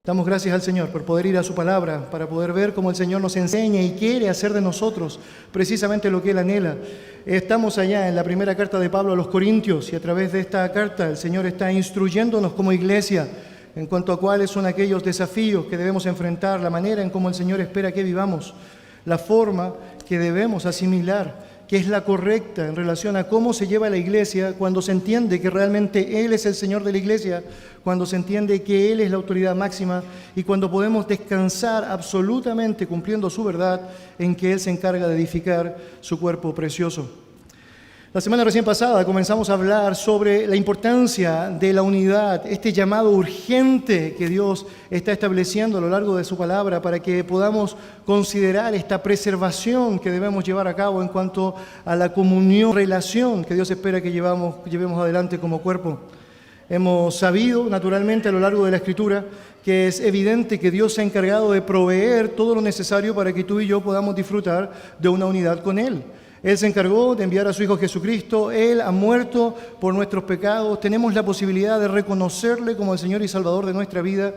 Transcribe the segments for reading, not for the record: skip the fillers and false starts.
Damos gracias al Señor por poder ir a su palabra, para poder ver cómo el Señor nos enseña y quiere hacer de nosotros precisamente lo que Él anhela. Estamos allá en la primera carta de Pablo a los Corintios y a través de esta carta el Señor está instruyéndonos como iglesia en cuanto a cuáles son aquellos desafíos que debemos enfrentar, la manera en cómo el Señor espera que vivamos, la forma que debemos asimilar, que es la correcta en relación a cómo se lleva la iglesia cuando se entiende que realmente Él es el Señor de la iglesia, cuando se entiende que Él es la autoridad máxima y cuando podemos descansar absolutamente cumpliendo su verdad en que Él se encarga de edificar su cuerpo precioso. La semana recién pasada comenzamos a hablar sobre la importancia de la unidad, este llamado urgente que Dios está estableciendo a lo largo de su palabra para que podamos considerar esta preservación que debemos llevar a cabo en cuanto a la comunión, relación que Dios espera que llevemos adelante como cuerpo. Hemos sabido, naturalmente, a lo largo de la Escritura, que es evidente que Dios se ha encargado de proveer todo lo necesario para que tú y yo podamos disfrutar de una unidad con Él. Él se encargó de enviar a su Hijo Jesucristo, Él ha muerto por nuestros pecados, tenemos la posibilidad de reconocerle como el Señor y Salvador de nuestra vida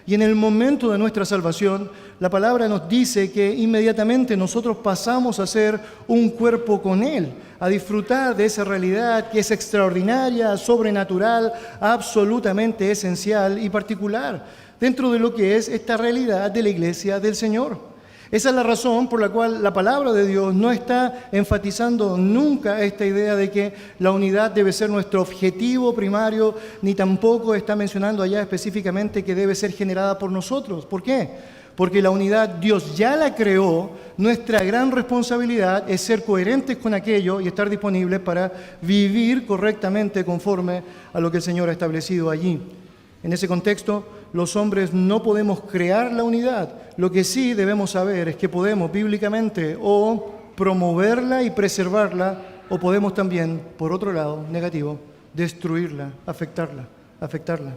y en el momento de nuestra salvación, la palabra nos dice que inmediatamente nosotros pasamos a ser un cuerpo con Él, a disfrutar de esa realidad que es extraordinaria, sobrenatural, absolutamente esencial y particular dentro de lo que es esta realidad de la iglesia del Señor. Esa es la razón por la cual la palabra de Dios no está enfatizando nunca esta idea de que la unidad debe ser nuestro objetivo primario, ni tampoco está mencionando allá específicamente que debe ser generada por nosotros. ¿Por qué? Porque la unidad Dios ya la creó, nuestra gran responsabilidad es ser coherentes con aquello y estar disponibles para vivir correctamente conforme a lo que el Señor ha establecido allí. En ese contexto, los hombres no podemos crear la unidad. Lo que sí debemos saber es que podemos bíblicamente o promoverla y preservarla, o podemos también, por otro lado, negativo, destruirla, afectarla.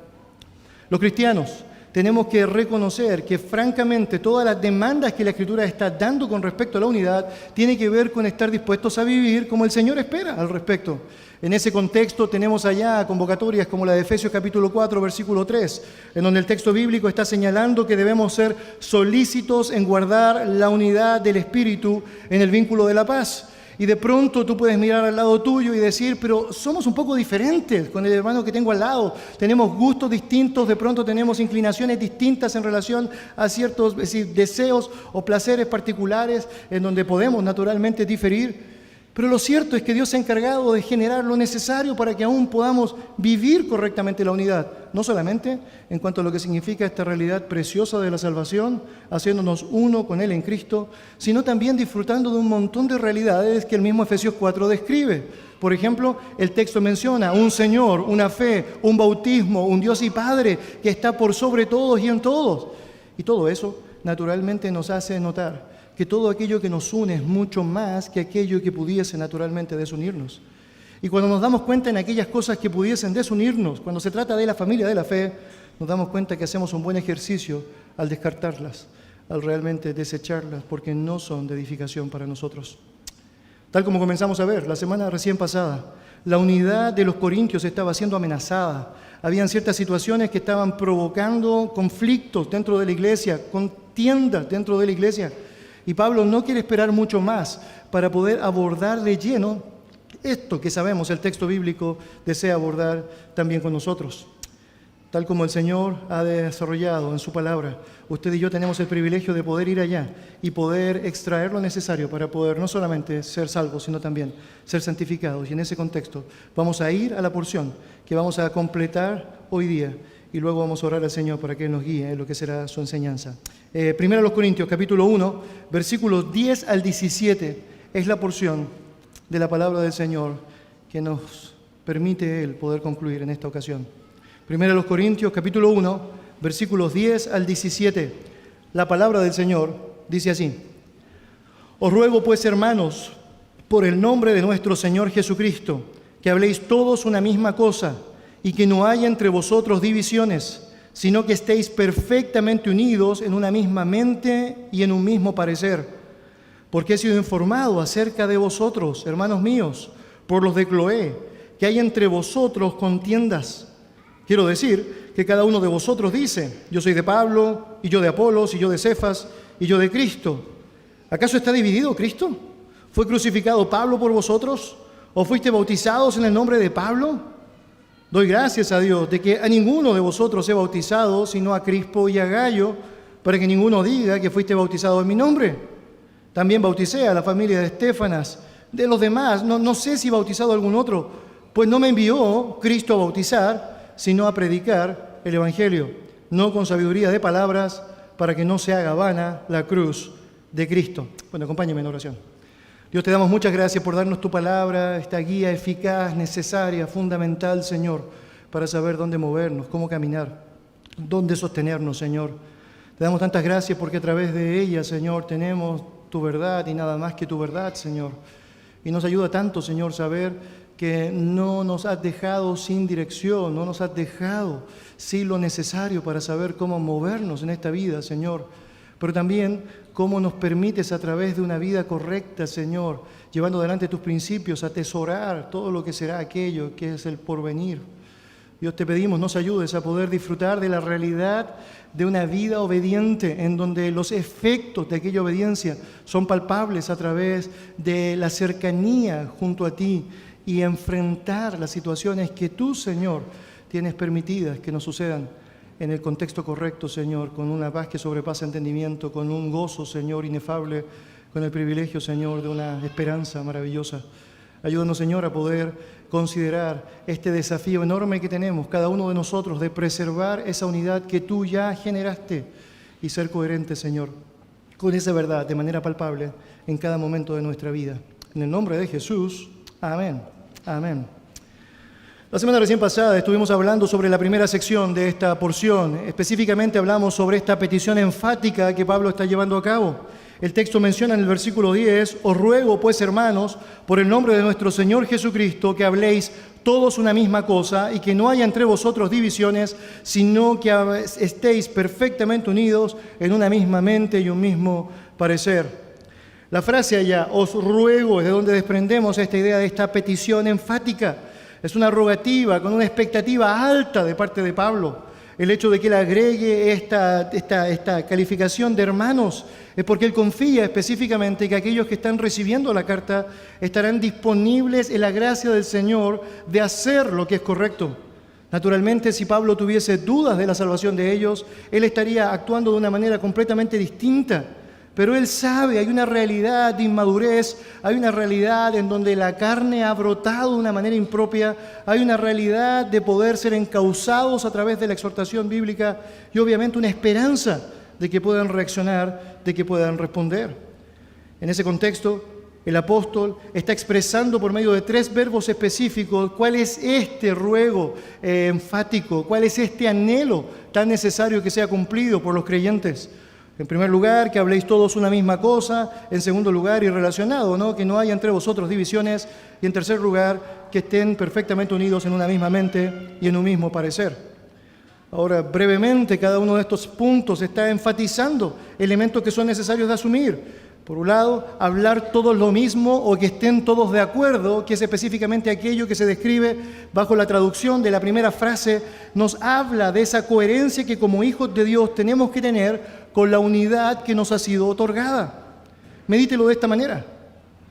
Los cristianos tenemos que reconocer que francamente todas las demandas que la Escritura está dando con respecto a la unidad tiene que ver con estar dispuestos a vivir como el Señor espera al respecto. En ese contexto tenemos allá convocatorias como la de Efesios capítulo 4, versículo 3, en donde el texto bíblico está señalando que debemos ser solícitos en guardar la unidad del Espíritu en el vínculo de la paz. Y de pronto tú puedes mirar al lado tuyo y decir, pero somos un poco diferentes con el hermano que tengo al lado. Tenemos gustos distintos, de pronto tenemos inclinaciones distintas en relación a ciertos deseos o placeres particulares en donde podemos naturalmente diferir. Pero lo cierto es que Dios se ha encargado de generar lo necesario para que aún podamos vivir correctamente la unidad. No solamente en cuanto a lo que significa esta realidad preciosa de la salvación, haciéndonos uno con Él en Cristo, sino también disfrutando de un montón de realidades que el mismo Efesios 4 describe. Por ejemplo, el texto menciona un Señor, una fe, un bautismo, un Dios y Padre que está por sobre todos y en todos. Y todo eso naturalmente nos hace notar que todo aquello que nos une es mucho más que aquello que pudiese naturalmente desunirnos. Y cuando nos damos cuenta en aquellas cosas que pudiesen desunirnos, cuando se trata de la familia de la fe, nos damos cuenta que hacemos un buen ejercicio al descartarlas, al realmente desecharlas, porque no son de edificación para nosotros. Tal como comenzamos a ver la semana recién pasada, la unidad de los corintios estaba siendo amenazada. Habían ciertas situaciones que estaban provocando conflictos dentro de la iglesia, contiendas dentro de la iglesia. Y Pablo no quiere esperar mucho más para poder abordar de lleno esto que sabemos el texto bíblico desea abordar también con nosotros. Tal como el Señor ha desarrollado en su palabra, usted y yo tenemos el privilegio de poder ir allá y poder extraer lo necesario para poder no solamente ser salvos, sino también ser santificados. Y en ese contexto vamos a ir a la porción que vamos a completar hoy día. Y luego vamos a orar al Señor para que Él nos guíe en lo que será su enseñanza. Primero a los Corintios, capítulo 1, versículos 10 al 17, es la porción de la palabra del Señor que nos permite Él poder concluir en esta ocasión. Primero a los Corintios, capítulo 1, versículos 10 al 17. La palabra del Señor dice así: Os ruego pues, hermanos, por el nombre de nuestro Señor Jesucristo, que habléis todos una misma cosa, y que no haya entre vosotros divisiones, sino que estéis perfectamente unidos en una misma mente y en un mismo parecer. Porque he sido informado acerca de vosotros, hermanos míos, por los de Cloé, que hay entre vosotros contiendas. Quiero decir que cada uno de vosotros dice: yo soy de Pablo, y yo de Apolos, y yo de Cefas, y yo de Cristo. ¿Acaso está dividido Cristo? ¿Fue crucificado Pablo por vosotros? ¿O fuiste bautizados en el nombre de Pablo? Doy gracias a Dios de que a ninguno de vosotros he bautizado, sino a Crispo y a Gayo, para que ninguno diga que fuiste bautizado en mi nombre. También bauticé a la familia de Estéfanas. De los demás, no sé si bautizado a algún otro, pues no me envió Cristo a bautizar, sino a predicar el Evangelio, no con sabiduría de palabras, para que no se haga vana la cruz de Cristo. Bueno, acompáñame en oración. Dios, te damos muchas gracias por darnos tu palabra, esta guía eficaz, necesaria, fundamental, Señor, para saber dónde movernos, cómo caminar, dónde sostenernos, Señor. Te damos tantas gracias porque a través de ella, Señor, tenemos tu verdad y nada más que tu verdad, Señor. Y nos ayuda tanto, Señor, saber que no nos has dejado sin dirección, no nos has dejado sin lo necesario para saber cómo movernos en esta vida, Señor. Pero también cómo nos permites a través de una vida correcta, Señor, llevando adelante tus principios, atesorar todo lo que será aquello que es el porvenir. Dios, te pedimos, nos ayudes a poder disfrutar de la realidad de una vida obediente, en donde los efectos de aquella obediencia son palpables a través de la cercanía junto a ti y enfrentar las situaciones que tú, Señor, tienes permitidas que nos sucedan en el contexto correcto, Señor, con una paz que sobrepasa entendimiento, con un gozo, Señor, inefable, con el privilegio, Señor, de una esperanza maravillosa. Ayúdanos, Señor, a poder considerar este desafío enorme que tenemos, cada uno de nosotros, de preservar esa unidad que tú ya generaste y ser coherente, Señor, con esa verdad de manera palpable en cada momento de nuestra vida. En el nombre de Jesús, amén. Amén. La semana recién pasada estuvimos hablando sobre la primera sección de esta porción. Específicamente hablamos sobre esta petición enfática que Pablo está llevando a cabo. El texto menciona en el versículo 10: os ruego pues, hermanos, por el nombre de nuestro Señor Jesucristo, que habléis todos una misma cosa y que no haya entre vosotros divisiones, sino que estéis perfectamente unidos en una misma mente y un mismo parecer. La frase allá, os ruego, es de donde desprendemos esta idea de esta petición enfática. Es una rogativa con una expectativa alta de parte de Pablo. El hecho de que él agregue esta calificación de hermanos es porque él confía específicamente que aquellos que están recibiendo la carta estarán disponibles en la gracia del Señor de hacer lo que es correcto. Naturalmente, si Pablo tuviese dudas de la salvación de ellos, él estaría actuando de una manera completamente distinta. Pero él sabe, hay una realidad de inmadurez, hay una realidad en donde la carne ha brotado de una manera impropia, hay una realidad de poder ser encausados a través de la exhortación bíblica y obviamente una esperanza de que puedan reaccionar, de que puedan responder. En ese contexto, el apóstol está expresando por medio de 3 verbos específicos cuál es este ruego enfático, cuál es este anhelo tan necesario que sea cumplido por los creyentes. En primer lugar, que habléis todos una misma cosa. En segundo lugar, y relacionado, ¿no?, que no haya entre vosotros divisiones. Y en tercer lugar, que estén perfectamente unidos en una misma mente y en un mismo parecer. Ahora, brevemente, cada uno de estos puntos está enfatizando elementos que son necesarios de asumir. Por un lado, hablar todos lo mismo o que estén todos de acuerdo, que es específicamente aquello que se describe bajo la traducción de la primera frase, nos habla de esa coherencia que como hijos de Dios tenemos que tener con la unidad que nos ha sido otorgada. Medítelo de esta manera.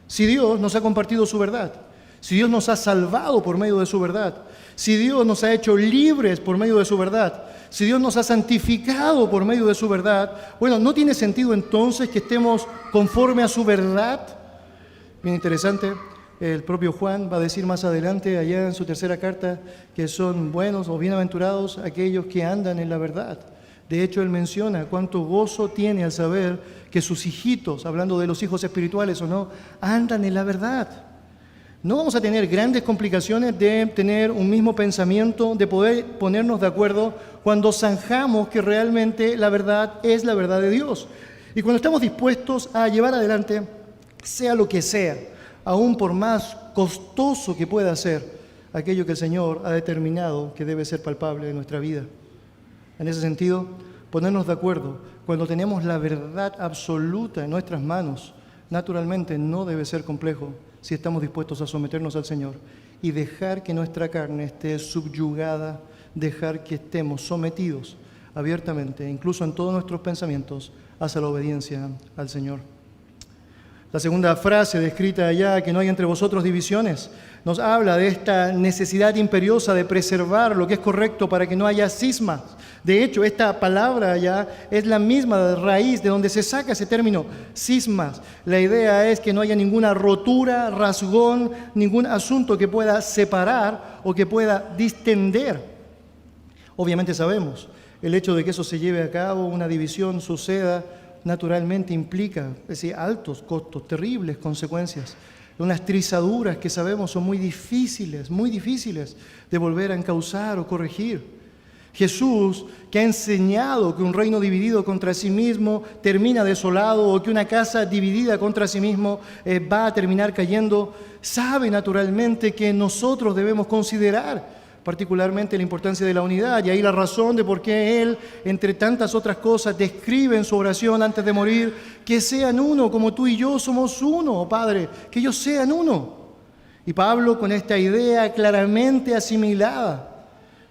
Si Dios nos ha compartido su verdad, si Dios nos ha salvado por medio de su verdad, si Dios nos ha hecho libres por medio de su verdad, si Dios nos ha santificado por medio de su verdad, bueno, ¿no tiene sentido entonces que estemos conforme a su verdad? Bien interesante, el propio Juan va a decir más adelante, allá en su tercera carta, que son buenos o bienaventurados aquellos que andan en la verdad. De hecho, él menciona cuánto gozo tiene al saber que sus hijitos, hablando de los hijos espirituales o no, andan en la verdad. No vamos a tener grandes complicaciones de tener un mismo pensamiento, de poder ponernos de acuerdo cuando zanjamos que realmente la verdad es la verdad de Dios. Y cuando estamos dispuestos a llevar adelante, sea lo que sea, aún por más costoso que pueda ser, aquello que el Señor ha determinado que debe ser palpable en nuestra vida. En ese sentido, ponernos de acuerdo cuando tenemos la verdad absoluta en nuestras manos, naturalmente no debe ser complejo si estamos dispuestos a someternos al Señor y dejar que nuestra carne esté subyugada dejar que estemos sometidos abiertamente, incluso en todos nuestros pensamientos, hacia la obediencia al Señor. La segunda frase descrita allá, que no hay entre vosotros divisiones, nos habla de esta necesidad imperiosa de preservar lo que es correcto para que no haya cismas. De hecho, esta palabra allá es la misma raíz de donde se saca ese término, cismas. La idea es que no haya ninguna rotura, rasgón, ningún asunto que pueda separar o que pueda distender. Obviamente sabemos, el hecho de que eso se lleve a cabo, una división suceda, naturalmente implica, es decir, altos costos, terribles consecuencias, unas trizaduras que sabemos son muy difíciles de volver a encauzar o corregir. Jesús, que ha enseñado que un reino dividido contra sí mismo termina desolado, o que una casa dividida contra sí mismo va a terminar cayendo, sabe naturalmente que nosotros debemos considerar particularmente la importancia de la unidad, y ahí la razón de por qué Él, entre tantas otras cosas, describe en su oración antes de morir, que sean uno como tú y yo somos uno, Padre, que ellos sean uno. Y Pablo, con esta idea claramente asimilada,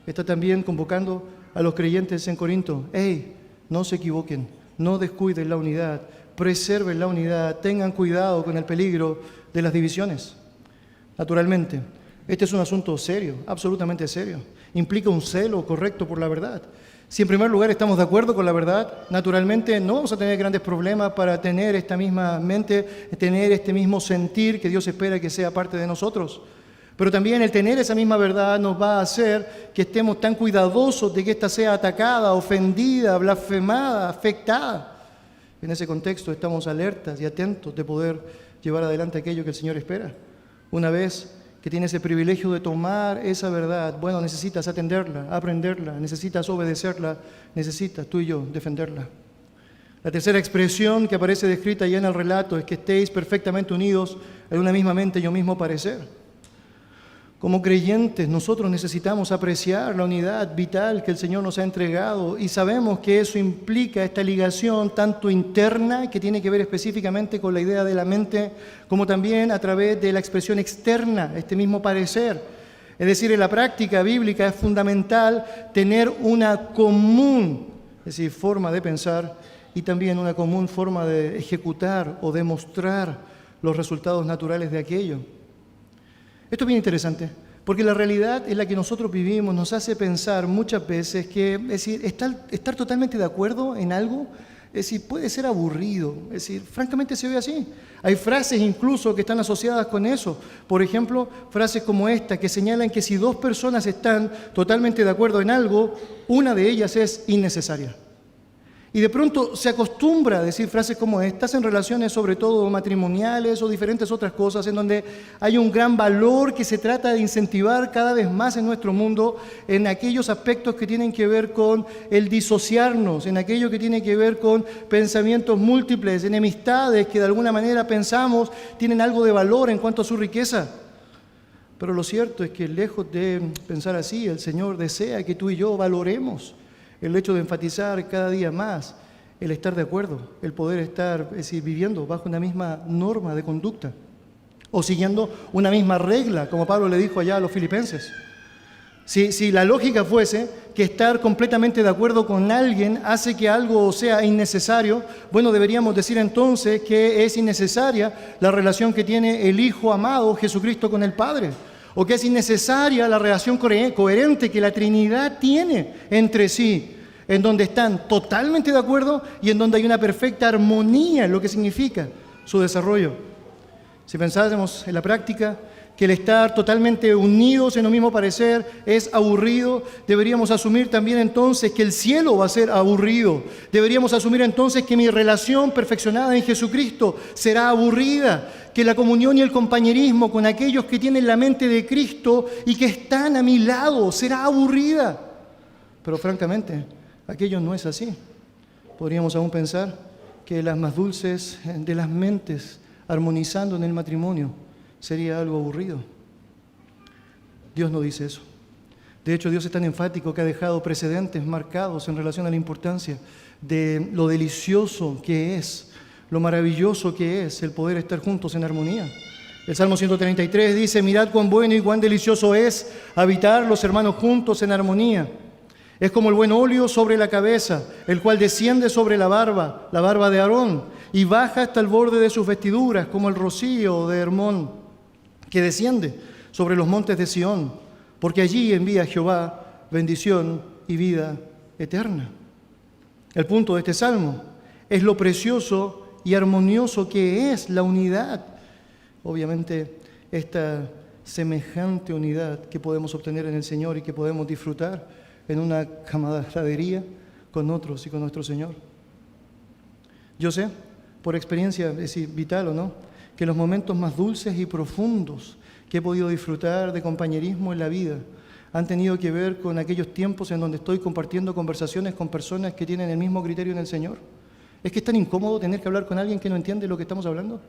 está también convocando a los creyentes en Corinto: hey, no se equivoquen, no descuiden la unidad, preserven la unidad, tengan cuidado con el peligro de las divisiones. Naturalmente, este es un asunto serio, absolutamente serio. Implica un celo correcto por la verdad. Si en primer lugar estamos de acuerdo con la verdad, naturalmente no vamos a tener grandes problemas para tener esta misma mente, tener este mismo sentir que Dios espera que sea parte de nosotros. Pero también el tener esa misma verdad nos va a hacer que estemos tan cuidadosos de que ésta sea atacada, ofendida, blasfemada, afectada. En ese contexto estamos alertas y atentos de poder llevar adelante aquello que el Señor espera. Una vez que tienes el privilegio de tomar esa verdad, bueno, necesitas atenderla, aprenderla, necesitas obedecerla, necesitas tú y yo defenderla. La tercera expresión que aparece descrita ya en el relato es que estéis perfectamente unidos en una misma mente y un mismo parecer. Como creyentes, nosotros necesitamos apreciar la unidad vital que el Señor nos ha entregado, y sabemos que eso implica esta ligación tanto interna, que tiene que ver específicamente con la idea de la mente, como también a través de la expresión externa, este mismo parecer. Es decir, en la práctica bíblica es fundamental tener una común, es decir, forma de pensar, y también una común forma de ejecutar o demostrar los resultados naturales de aquello. Esto es bien interesante, porque la realidad en la que nosotros vivimos nos hace pensar muchas veces que, es decir, estar totalmente de acuerdo en algo, es decir, puede ser aburrido, es decir, francamente se ve así. Hay frases incluso que están asociadas con eso. Por ejemplo, frases como esta que señalan que si dos personas están totalmente de acuerdo en algo, una de ellas es innecesaria. Y de pronto se acostumbra a decir frases como estas en relaciones sobre todo matrimoniales o diferentes otras cosas, en donde hay un gran valor que se trata de incentivar cada vez más en nuestro mundo, en aquellos aspectos que tienen que ver con el disociarnos, en aquello que tiene que ver con pensamientos múltiples, enemistades que de alguna manera pensamos tienen algo de valor en cuanto a su riqueza. Pero lo cierto es que lejos de pensar así, el Señor desea que tú y yo valoremos el hecho de enfatizar cada día más el estar de acuerdo, el poder estar, es decir, viviendo bajo una misma norma de conducta o siguiendo una misma regla, como Pablo le dijo allá a los filipenses. Si la lógica fuese que estar completamente de acuerdo con alguien hace que algo sea innecesario, bueno, deberíamos decir entonces que es innecesaria la relación que tiene el Hijo amado Jesucristo con el Padre, o que es innecesaria la relación coherente que la Trinidad tiene entre sí, en donde están totalmente de acuerdo y en donde hay una perfecta armonía en lo que significa su desarrollo. Si pensásemos en la práctica que el estar totalmente unidos en un mismo parecer es aburrido, deberíamos asumir también entonces que el cielo va a ser aburrido. Deberíamos asumir entonces que mi relación perfeccionada en Jesucristo será aburrida, que la comunión y el compañerismo con aquellos que tienen la mente de Cristo y que están a mi lado será aburrida. Pero francamente, aquello no es así. Podríamos aún pensar que las más dulces de las mentes armonizando en el matrimonio sería algo aburrido. Dios no dice eso. De hecho, Dios es tan enfático que ha dejado precedentes marcados en relación a la importancia de lo delicioso que es, lo maravilloso que es el poder estar juntos en armonía. El Salmo 133 dice: mirad cuán bueno y cuán delicioso es habitar los hermanos juntos en armonía. Es como el buen óleo sobre la cabeza, el cual desciende sobre la barba de Aarón, y baja hasta el borde de sus vestiduras, como el rocío de Hermón, que desciende sobre los montes de Sión, porque allí envía Jehová bendición y vida eterna. El punto de este salmo es lo precioso y armonioso que es la unidad. Obviamente, esta semejante unidad que podemos obtener en el Señor y que podemos disfrutar en una camaradería con otros y con nuestro Señor. Yo sé, por experiencia, es decir, vital o no, que los momentos más dulces y profundos que he podido disfrutar de compañerismo en la vida han tenido que ver con aquellos tiempos en donde estoy compartiendo conversaciones con personas que tienen el mismo criterio en el Señor. Es que es tan incómodo tener que hablar con alguien que no entiende lo que estamos hablando.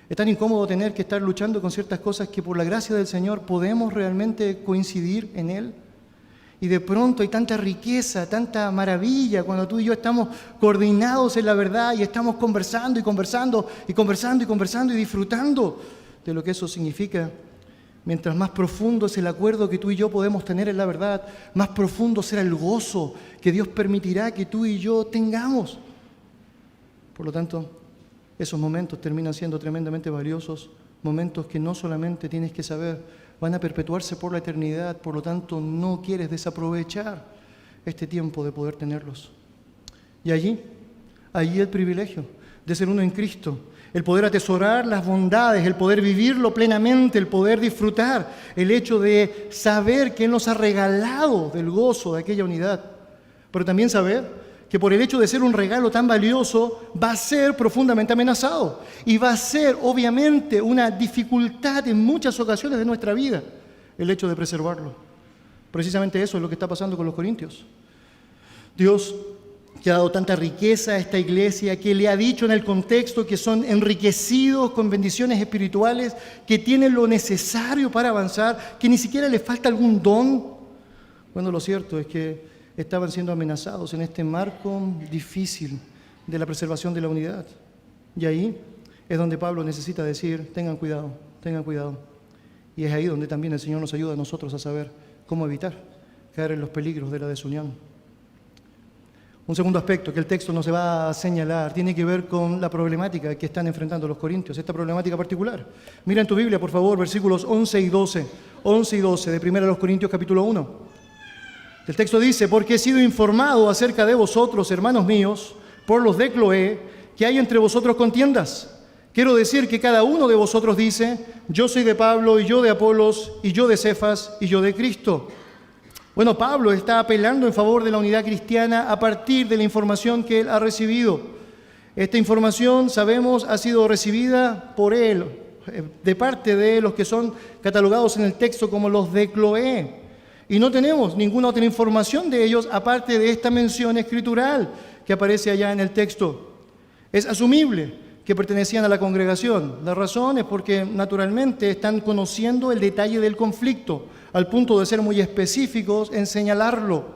Es tan incómodo tener que estar luchando con ciertas cosas que por la gracia del Señor podemos realmente coincidir en Él. Y de pronto hay tanta riqueza, tanta maravilla cuando tú y yo estamos coordinados en la verdad y estamos conversando y conversando y conversando y conversando y disfrutando de lo que eso significa. Mientras más profundo es el acuerdo que tú y yo podemos tener en la verdad, más profundo será el gozo que Dios permitirá que tú y yo tengamos. Por lo tanto, esos momentos terminan siendo tremendamente valiosos, momentos que no solamente tienes que saber, van a perpetuarse por la eternidad, por lo tanto no quieres desaprovechar este tiempo de poder tenerlos. Y allí el privilegio de ser uno en Cristo, el poder atesorar las bondades, el poder vivirlo plenamente, el poder disfrutar, el hecho de saber que Él nos ha regalado del gozo de aquella unidad, pero también saber que por el hecho de ser un regalo tan valioso va a ser profundamente amenazado y va a ser obviamente una dificultad en muchas ocasiones de nuestra vida el hecho de preservarlo. Precisamente eso es lo que está pasando con los corintios. Dios, que ha dado tanta riqueza a esta iglesia, que le ha dicho en el contexto que son enriquecidos con bendiciones espirituales, que tienen lo necesario para avanzar, que ni siquiera les falta algún don. Bueno, lo cierto es que estaban siendo amenazados en este marco difícil de la preservación de la unidad. Y ahí es donde Pablo necesita decir: tengan cuidado, tengan cuidado. Y es ahí donde también el Señor nos ayuda a nosotros a saber cómo evitar caer en los peligros de la desunión. Un segundo aspecto que el texto nos va a señalar tiene que ver con la problemática que están enfrentando los corintios, esta problemática particular. Mira en tu Biblia, por favor, versículos 11 y 12 de 1 Corintios capítulo 1. El texto dice: porque he sido informado acerca de vosotros, hermanos míos, por los de Cloé, que hay entre vosotros contiendas. Quiero decir que cada uno de vosotros dice: yo soy de Pablo, y yo de Apolos, y yo de Cefas, y yo de Cristo. Bueno, Pablo está apelando en favor de la unidad cristiana a partir de la información que él ha recibido. Esta información, sabemos, ha sido recibida por él, de parte de los que son catalogados en el texto como los de Cloé. Y no tenemos ninguna otra información de ellos aparte de esta mención escritural que aparece allá en el texto. Es asumible que pertenecían a la congregación. La razón es porque naturalmente están conociendo el detalle del conflicto, al punto de ser muy específicos en señalarlo.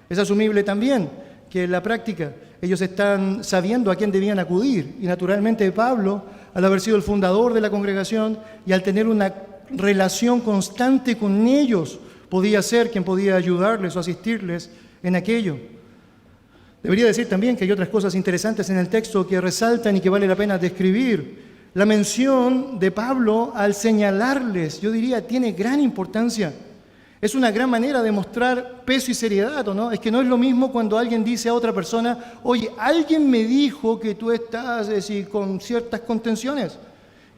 Es asumible también que en la práctica ellos están sabiendo a quién debían acudir. Y naturalmente Pablo, al haber sido el fundador de la congregación y al tener una relación constante con ellos, podía ser quien podía ayudarles o asistirles en aquello. Debería decir también que hay otras cosas interesantes en el texto que resaltan y que vale la pena describir. La mención de Pablo al señalarles, yo diría, tiene gran importancia. Es una gran manera de mostrar peso y seriedad, ¿o no? Es que no es lo mismo cuando alguien dice a otra persona: oye, alguien me dijo que tú estás con ciertas contenciones.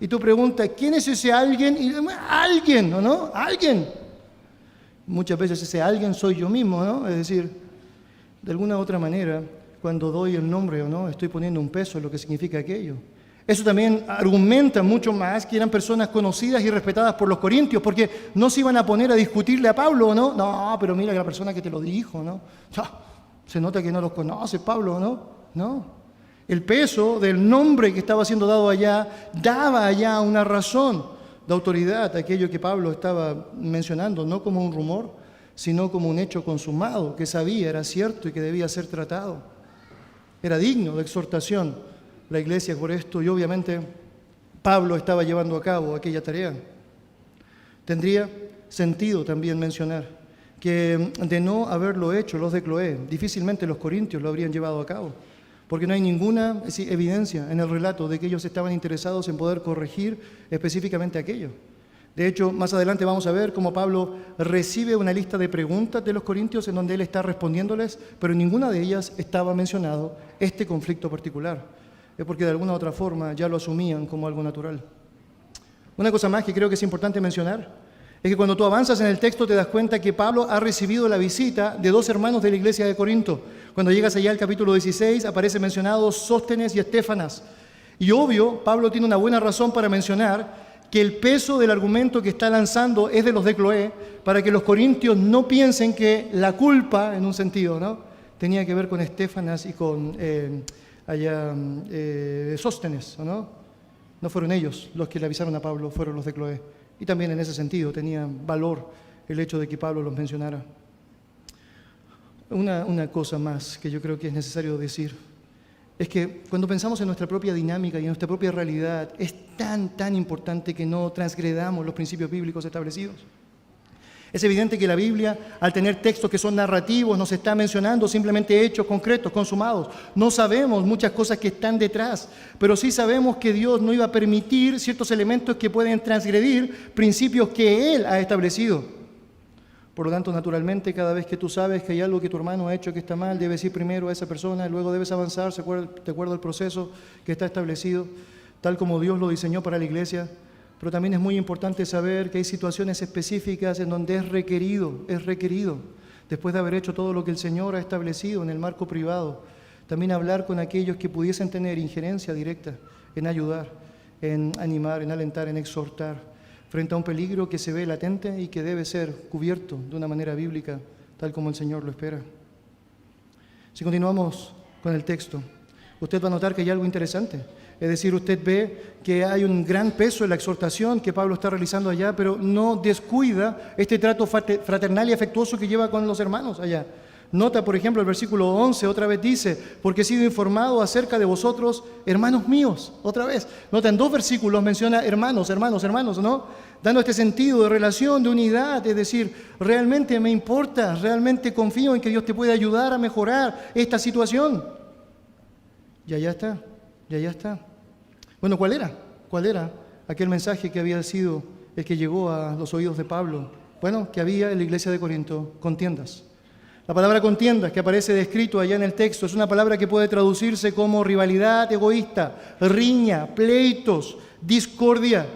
Y tú preguntas: ¿quién es ese alguien? Y alguien, ¿o no? Alguien. Muchas veces ese alguien soy yo mismo, ¿no? Es decir, de alguna u otra manera, cuando doy el nombre o no, estoy poniendo un peso en lo que significa aquello. Eso también argumenta mucho más que eran personas conocidas y respetadas por los corintios, porque no se iban a poner a discutirle a Pablo, ¿o no? No, pero mira que la persona que te lo dijo, ¿no? Se nota que no los conoce Pablo, ¿no? No. El peso del nombre que estaba siendo dado allá daba allá una razón de autoridad, aquello que Pablo estaba mencionando, no como un rumor, sino como un hecho consumado, que sabía era cierto y que debía ser tratado. Era digno de exhortación la iglesia por esto, y obviamente Pablo estaba llevando a cabo aquella tarea. Tendría sentido también mencionar que de no haberlo hecho los de Cloé, difícilmente los corintios lo habrían llevado a cabo, porque no hay ninguna evidencia en el relato de que ellos estaban interesados en poder corregir específicamente aquello. De hecho, más adelante vamos a ver cómo Pablo recibe una lista de preguntas de los corintios en donde él está respondiéndoles, pero en ninguna de ellas estaba mencionado este conflicto particular. Es porque de alguna u otra forma ya lo asumían como algo natural. Una cosa más que creo que es importante mencionar es que cuando tú avanzas en el texto te das cuenta que Pablo ha recibido la visita de dos hermanos de la iglesia de Corinto. Cuando llegas allá al capítulo 16 aparece mencionado Sóstenes y Estéfanas. Y obvio, Pablo tiene una buena razón para mencionar que el peso del argumento que está lanzando es de los de Cloé, para que los corintios no piensen que la culpa, en un sentido, ¿no?, tenía que ver con Estéfanas y con Sóstenes, ¿no? No fueron ellos los que le avisaron a Pablo, fueron los de Cloé. Y también en ese sentido tenía valor el hecho de que Pablo los mencionara. Una cosa más que yo creo que es necesario decir es que cuando pensamos en nuestra propia dinámica y en nuestra propia realidad, es tan importante que no transgredamos los principios bíblicos establecidos. Es evidente que la Biblia, al tener textos que son narrativos, nos está mencionando simplemente hechos concretos, consumados. No sabemos muchas cosas que están detrás, pero sí sabemos que Dios no iba a permitir ciertos elementos que pueden transgredir principios que Él ha establecido. Por lo tanto, naturalmente, cada vez que tú sabes que hay algo que tu hermano ha hecho que está mal, debes ir primero a esa persona, luego debes avanzar de acuerdo al proceso que está establecido, tal como Dios lo diseñó para la iglesia. Pero también es muy importante saber que hay situaciones específicas en donde es requerido, después de haber hecho todo lo que el Señor ha establecido en el marco privado, también hablar con aquellos que pudiesen tener injerencia directa en ayudar, en animar, en alentar, en exhortar, frente a un peligro que se ve latente y que debe ser cubierto de una manera bíblica, tal como el Señor lo espera. Si continuamos con el texto, usted va a notar que hay algo interesante. Es decir, usted ve que hay un gran peso en la exhortación que Pablo está realizando allá, pero no descuida este trato fraternal y afectuoso que lleva con los hermanos allá. Nota, por ejemplo, el versículo 11, otra vez dice, porque he sido informado acerca de vosotros, hermanos míos, otra vez. Nota, en dos versículos menciona hermanos, ¿no? Dando este sentido de relación, de unidad, es decir, realmente me importa, realmente confío en que Dios te puede ayudar a mejorar esta situación. Y allá está. Bueno, ¿cuál era? ¿Cuál era aquel mensaje que había sido el que llegó a los oídos de Pablo? Bueno, que había en la iglesia de Corinto contiendas. La palabra contiendas que aparece descrito allá en el texto es una palabra que puede traducirse como rivalidad egoísta, riña, pleitos, discordia.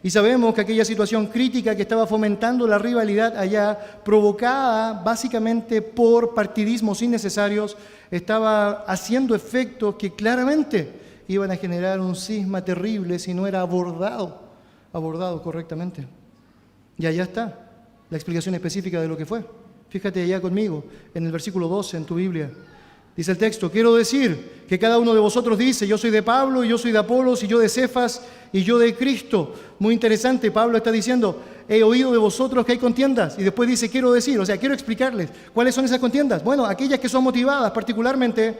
Y sabemos que aquella situación crítica que estaba fomentando la rivalidad allá, provocada básicamente por partidismos innecesarios, estaba haciendo efectos que claramente iban a generar un cisma terrible si no era abordado correctamente. Y allá está la explicación específica de lo que fue. Fíjate allá conmigo, en el versículo 12 en tu Biblia. Dice el texto, quiero decir que cada uno de vosotros dice, yo soy de Pablo, y yo soy de Apolos, y yo de Cefas, y yo de Cristo. Muy interesante, Pablo está diciendo, he oído de vosotros que hay contiendas, y después dice, quiero decir, o sea, quiero explicarles, ¿cuáles son esas contiendas? Bueno, aquellas que son motivadas particularmente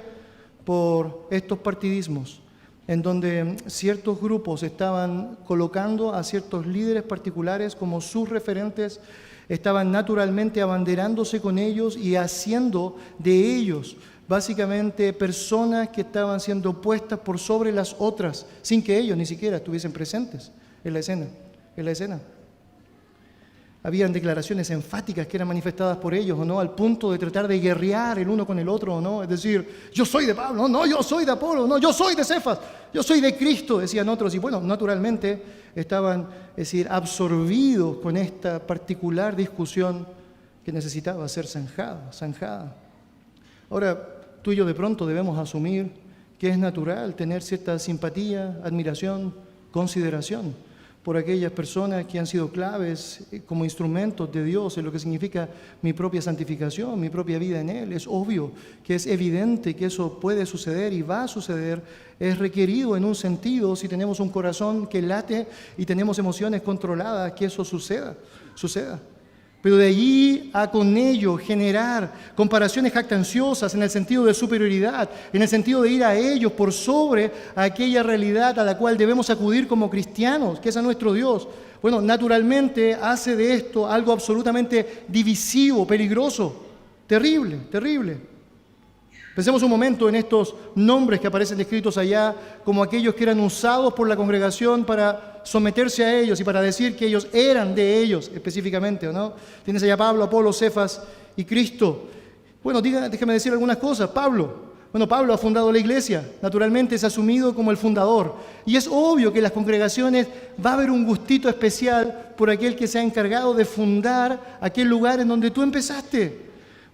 por estos partidismos, en donde ciertos grupos estaban colocando a ciertos líderes particulares como sus referentes, estaban naturalmente abanderándose con ellos y haciendo de ellos básicamente personas que estaban siendo puestas por sobre las otras, sin que ellos ni siquiera estuviesen presentes en la escena. Habían declaraciones enfáticas que eran manifestadas por ellos, ¿o no? Al punto de tratar de guerrear el uno con el otro, ¿o no? Es decir, yo soy de Pablo, no, yo soy de Apolo, no, yo soy de Cefas, yo soy de Cristo, decían otros. Y bueno, naturalmente estaban, absorbidos con esta particular discusión que necesitaba ser zanjada. Ahora, tú y yo de pronto debemos asumir que es natural tener cierta simpatía, admiración, consideración por aquellas personas que han sido claves como instrumentos de Dios en lo que significa mi propia santificación, mi propia vida en Él. Es obvio que es evidente que eso puede suceder y va a suceder. Es requerido en un sentido, si tenemos un corazón que late y tenemos emociones controladas, que eso suceda. Pero de allí a con ello generar comparaciones jactanciosas en el sentido de superioridad, en el sentido de ir a ellos por sobre aquella realidad a la cual debemos acudir como cristianos, que es a nuestro Dios. Bueno, naturalmente hace de esto algo absolutamente divisivo, peligroso, terrible, terrible. Pensemos un momento en estos nombres que aparecen descritos allá como aquellos que eran usados por la congregación para someterse a ellos y para decir que ellos eran de ellos específicamente, ¿o no? Tienes allá Pablo, Apolo, Cefas y Cristo. Bueno, déjame decir algunas cosas. Pablo ha fundado la iglesia, naturalmente es asumido como el fundador. Y es obvio que en las congregaciones va a haber un gustito especial por aquel que se ha encargado de fundar aquel lugar en donde tú empezaste.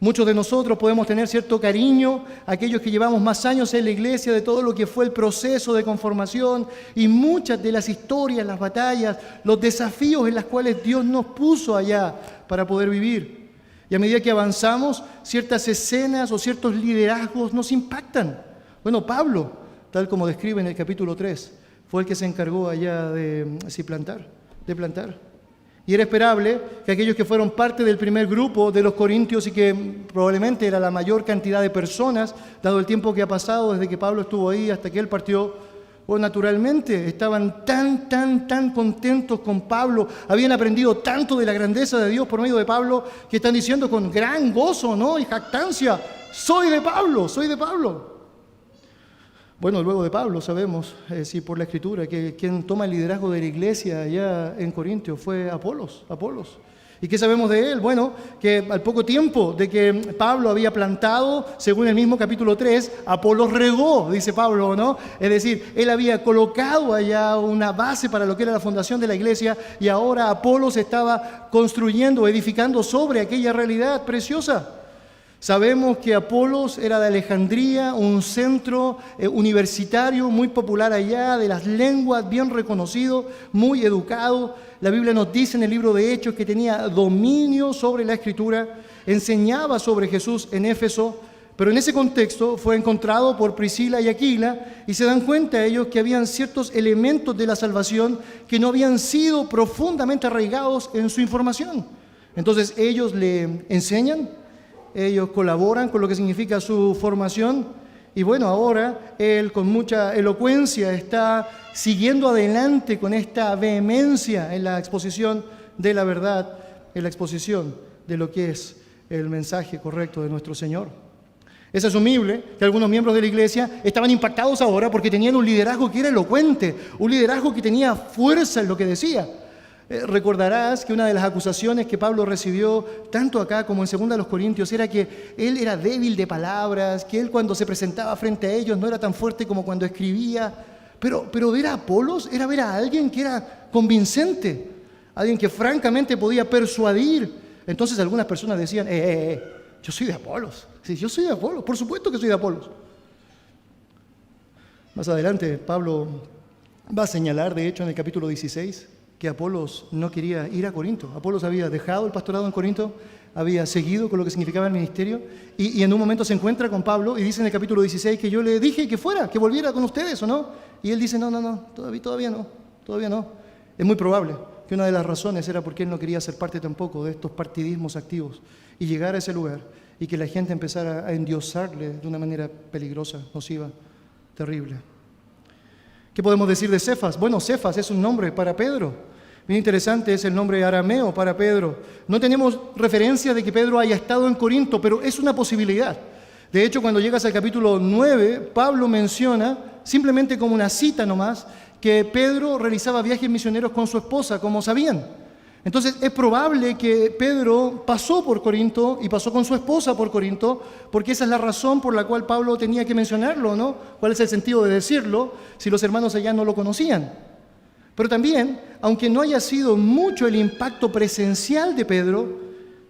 Muchos de nosotros podemos tener cierto cariño, aquellos que llevamos más años en la iglesia, de todo lo que fue el proceso de conformación y muchas de las historias, las batallas, los desafíos en los cuales Dios nos puso allá para poder vivir. Y a medida que avanzamos, ciertas escenas o ciertos liderazgos nos impactan. Bueno, Pablo, tal como describe en el capítulo 3, fue el que se encargó allá de plantar. Y era esperable que aquellos que fueron parte del primer grupo de los corintios y que probablemente era la mayor cantidad de personas, dado el tiempo que ha pasado desde que Pablo estuvo ahí hasta que él partió, naturalmente estaban tan contentos con Pablo, habían aprendido tanto de la grandeza de Dios por medio de Pablo, que están diciendo con gran gozo, ¿no? Y jactancia, soy de Pablo. Bueno, luego de Pablo sabemos, por la Escritura, que quien toma el liderazgo de la iglesia allá en Corintios fue Apolos. ¿Y qué sabemos de él? Bueno, que al poco tiempo de que Pablo había plantado, según el mismo capítulo 3, Apolos regó, dice Pablo, ¿no? Es decir, él había colocado allá una base para lo que era la fundación de la iglesia y ahora Apolos estaba construyendo, edificando sobre aquella realidad preciosa. Sabemos que Apolos era de Alejandría, un centro universitario muy popular allá, de las lenguas, bien reconocido, muy educado. La Biblia nos dice en el libro de Hechos que tenía dominio sobre la Escritura, enseñaba sobre Jesús en Éfeso, pero en ese contexto fue encontrado por Priscila y Aquila y se dan cuenta ellos que habían ciertos elementos de la salvación que no habían sido profundamente arraigados en su información. Entonces ellos le enseñan, ellos colaboran con lo que significa su formación y bueno, ahora él con mucha elocuencia está siguiendo adelante con esta vehemencia en la exposición de la verdad, en la exposición de lo que es el mensaje correcto de nuestro Señor. Es asumible que algunos miembros de la iglesia estaban impactados ahora porque tenían un liderazgo que era elocuente, un liderazgo que tenía fuerza en lo que decía. Recordarás que una de las acusaciones que Pablo recibió, tanto acá como en 2 Corintios, era que él era débil de palabras, que él cuando se presentaba frente a ellos no era tan fuerte como cuando escribía. Pero ver a Apolos era ver a alguien que era convincente, alguien que francamente podía persuadir. Entonces algunas personas decían, yo soy de Apolos. Sí, yo soy de Apolos, por supuesto que soy de Apolos. Más adelante Pablo va a señalar, de hecho, en el capítulo 16, que Apolos no quería ir a Corinto. Apolos había dejado el pastorado en Corinto, había seguido con lo que significaba el ministerio y en un momento se encuentra con Pablo y dice en el capítulo 16 que yo le dije que fuera, que volviera con ustedes, ¿o no? Y él dice, no, todavía no. Es muy probable que una de las razones era porque él no quería ser parte tampoco de estos partidismos activos y llegar a ese lugar y que la gente empezara a endiosarle de una manera peligrosa, nociva, terrible. ¿Qué podemos decir de Cefas? Bueno, Cefas es un nombre para Pedro. Bien interesante, es el nombre arameo para Pedro. No tenemos referencia de que Pedro haya estado en Corinto, pero es una posibilidad. De hecho, cuando llegas al capítulo 9, Pablo menciona, simplemente como una cita nomás, que Pedro realizaba viajes misioneros con su esposa, como sabían. Entonces, es probable que Pedro pasó por Corinto y pasó con su esposa por Corinto, porque esa es la razón por la cual Pablo tenía que mencionarlo, ¿no? ¿Cuál es el sentido de decirlo si los hermanos allá no lo conocían? Pero también, aunque no haya sido mucho el impacto presencial de Pedro,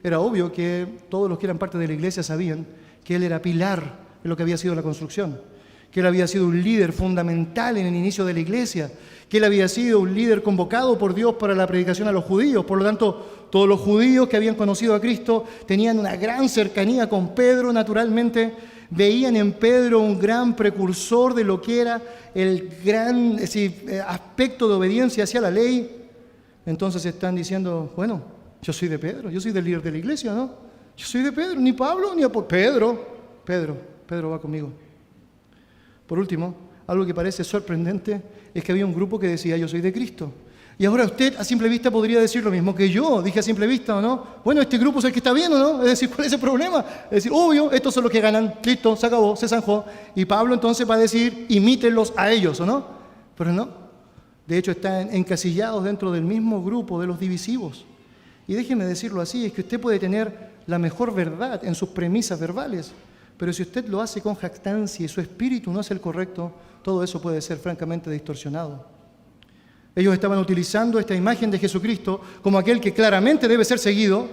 era obvio que todos los que eran parte de la iglesia sabían que él era pilar en lo que había sido la construcción, que él había sido un líder fundamental en el inicio de la iglesia, que él había sido un líder convocado por Dios para la predicación a los judíos. Por lo tanto, todos los judíos que habían conocido a Cristo tenían una gran cercanía con Pedro, naturalmente. Veían en Pedro un gran precursor de lo que era el gran aspecto de obediencia hacia la ley. Entonces están diciendo, bueno, Yo soy de Pedro, yo soy del líder de la iglesia, ¿no? Yo soy de Pedro, ni Pablo, ni Apolo. Pedro va conmigo. Por último, algo que parece sorprendente es que había un grupo que decía, yo soy de Cristo. Y ahora usted a simple vista podría decir lo mismo que yo, dije a simple vista, ¿o no? Bueno, este grupo es el que está bien, ¿o no? Es decir, ¿cuál es el problema? Es decir, obvio, estos son los que ganan, listo, se acabó, se zanjó. Y Pablo entonces va a decir, imítenlos a ellos, ¿o no? Pero no. De hecho, están encasillados dentro del mismo grupo de los divisivos. Y déjeme decirlo así, es que usted puede tener la mejor verdad en sus premisas verbales, pero si usted lo hace con jactancia y su espíritu no es el correcto, todo eso puede ser francamente distorsionado. Ellos estaban utilizando esta imagen de Jesucristo como aquel que claramente debe ser seguido,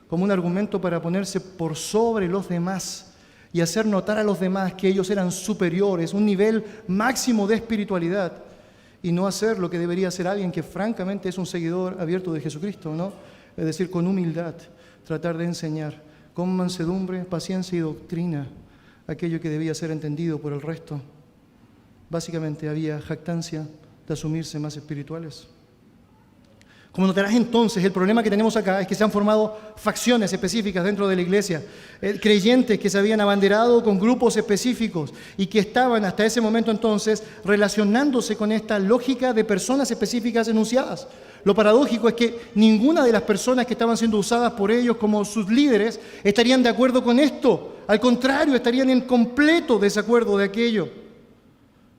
como un argumento para ponerse por sobre los demás y hacer notar a los demás que ellos eran superiores, un nivel máximo de espiritualidad, y no hacer lo que debería hacer alguien que francamente es un seguidor abierto de Jesucristo, ¿no? Es decir, con humildad, tratar de enseñar, con mansedumbre, paciencia y doctrina, aquello que debía ser entendido por el resto. Básicamente había jactancia de asumirse más espirituales. Como notarás entonces, el problema que tenemos acá es que se han formado facciones específicas dentro de la iglesia, creyentes que se habían abanderado con grupos específicos y que estaban hasta ese momento entonces relacionándose con esta lógica de personas específicas enunciadas. Lo paradójico es que ninguna de las personas que estaban siendo usadas por ellos como sus líderes estarían de acuerdo con esto. Al contrario, estarían en completo desacuerdo de aquello.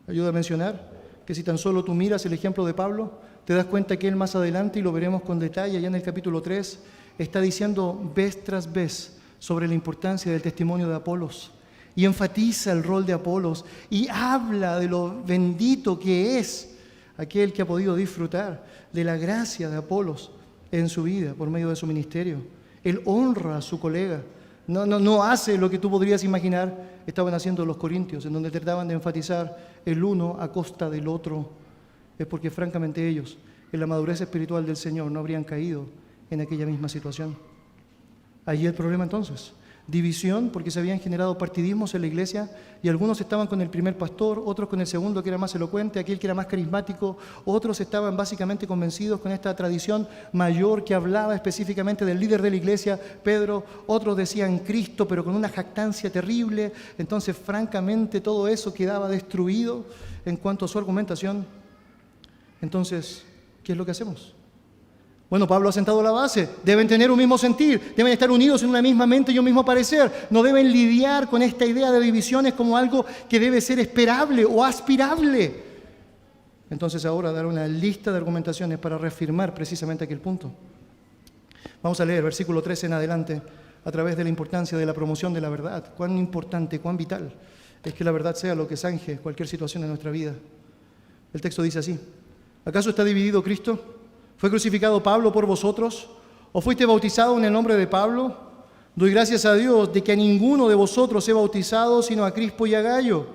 Ayuda a mencionar que si tan solo tú miras el ejemplo de Pablo, te das cuenta que él más adelante, y lo veremos con detalle ya en el capítulo 3, está diciendo vez tras vez sobre la importancia del testimonio de Apolos y enfatiza el rol de Apolos y habla de lo bendito que es aquel que ha podido disfrutar de la gracia de Apolos en su vida por medio de su ministerio. Él honra a su colega. No hace lo que tú podrías imaginar estaban haciendo los corintios, en donde trataban de enfatizar el uno a costa del otro. Es porque francamente ellos, en la madurez espiritual del Señor, no habrían caído en aquella misma situación. Allí el problema entonces. División, porque se habían generado partidismos en la iglesia y algunos estaban con el primer pastor, otros con el segundo que era más elocuente, aquel que era más carismático, otros estaban básicamente convencidos con esta tradición mayor que hablaba específicamente del líder de la iglesia, Pedro, otros decían Cristo, pero con una jactancia terrible. Entonces, francamente, todo eso quedaba destruido en cuanto a su argumentación. Entonces, ¿qué es lo que hacemos? Bueno, Pablo ha sentado la base. Deben tener un mismo sentir, deben estar unidos en una misma mente y un mismo parecer. No deben lidiar con esta idea de divisiones como algo que debe ser esperable o aspirable. Entonces ahora dar una lista de argumentaciones para reafirmar precisamente aquel punto. Vamos a leer versículo 13 en adelante a través de la importancia de la promoción de la verdad. Cuán importante, cuán vital es que la verdad sea lo que zanje cualquier situación en nuestra vida. El texto dice así: ¿acaso está dividido Cristo? ¿Fue crucificado Pablo por vosotros? ¿O fuiste bautizado en el nombre de Pablo? Doy gracias a Dios de que a ninguno de vosotros he bautizado, sino a Crispo y a Gayo,